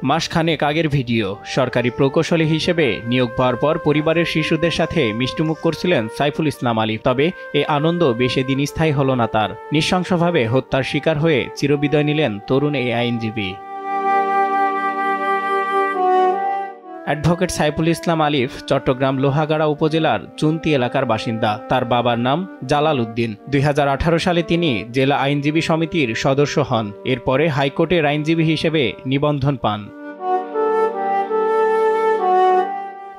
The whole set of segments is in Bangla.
মাসখানেক আগের ভিডিও। সরকারি প্রকৌশলী হিসেবে নিয়োগ পাওয়ার পর পরিবারের শিশুদের সাথে মিষ্টিমুখ করছিলেন সাইফুল ইসলাম আলিফ। তবে এ আনন্দ বেশি দিন স্থায়ী হল না তার। নৃশংসভাবে হত্যার শিকার হয়ে চিরবিদায় নিলেন তরুণ এই আইনজীবী। অ্যাডভোকেট সাইফুল ইসলাম আলিফ চট্টগ্রাম লোহাগাড়া উপজেলার চুন্তি এলাকার বাসিন্দা। তার বাবার নাম জালাল উদ্দিন। ২০১৮ সালে তিনি জেলা আইনজীবী সমিতির সদস্য হন। এরপরে হাইকোর্টের আইনজীবী হিসেবে নিবন্ধন পান।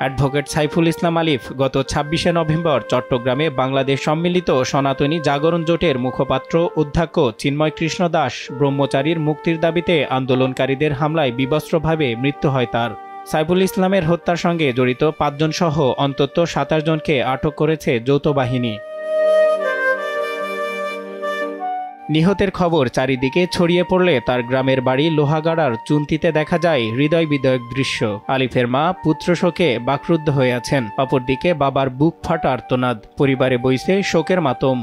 অ্যাডভোকেট সাইফুল ইসলাম আলিফ গত ২৬শে নভেম্বর চট্টগ্রামে বাংলাদেশ সম্মিলিত সনাতনী জাগরণ জোটের মুখপাত্র অধ্যক্ষ চিন্ময় কৃষ্ণ দাস ব্রহ্মচারীর মুক্তির দাবিতে আন্দোলনকারীদের হামলায় বিবস্ত্রভাবে মৃত্যু হয় তার। সাইফুল ইসলামের হত্যার সঙ্গে জড়িত ৫ জন সহ অন্তত ২৭ জনকে আটক করেছে যৌথ বাহিনী। নিহতের খবর চারিদিকে ছড়িয়ে পড়লে তার গ্রামের বাড়ি লোহাগাড়ার চুন্তিতে দেখা যায় হৃদয় বিদায়ক দৃশ্য। আলিফের মা পুত্র শোকে বাকরুদ্ধ হয়ে আছেন। অপরদিকে বাবার বুক ফাটা আর্তনাদ। পরিবারে বইছে শোকের মাতম।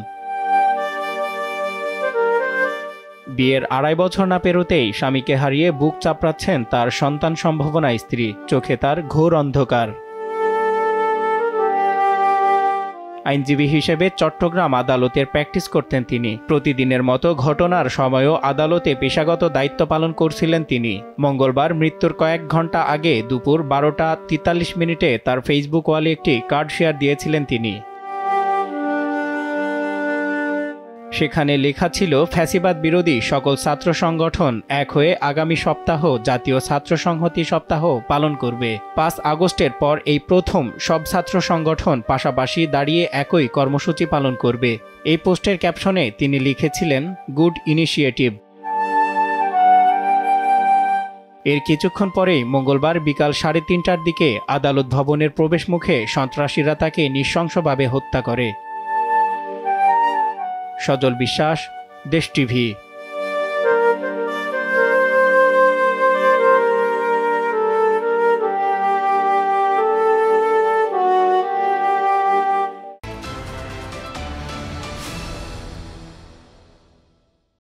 বিয়ের ২.৫ বছর না পেরোতেই স্বামীকে হারিয়ে বুক চাপড়াচ্ছেন তার সন্তান সম্ভাবনা স্ত্রী। চোখে তার ঘোর অন্ধকার। আইনজীবী হিসেবে চট্টগ্রাম আদালতের প্র্যাকটিস করতেন তিনি। প্রতিদিনের মতো ঘটনার সময়ও আদালতে পেশাগত দায়িত্ব পালন করছিলেন তিনি। মঙ্গলবার মৃত্যুর কয়েক ঘন্টা আগে দুপুর ১২টা ৪৩ তার ফেসবুক ওয়ালে একটি কার্ড শেয়ার দিয়েছিলেন তিনি। সেখানে লেখা ছিল, ফ্যাসিবাদ বিরোধী সকল ছাত্র সংগঠন এক হয়ে আগামী সপ্তাহ জাতীয় ছাত্র সংহতি সপ্তাহ পালন করবে। ৫ আগস্টের পর এই প্রথম সব ছাত্র সংগঠন পাশাপাশি দাঁড়িয়ে একই কর্মসূচি পালন করবে। এই পোস্টের ক্যাপশনে তিনি লিখেছিলেন, গুড ইনিশিয়েটিভ। এর কিছুক্ষণ পরেই মঙ্গলবার বিকাল ৩:৩০টার দিকে আদালত ভবনের প্রবেশ মুখে সন্ত্রাসীরা তাকে নৃশংসভাবে হত্যা করে। সজল বিশ্বাস, দেশ টিভি।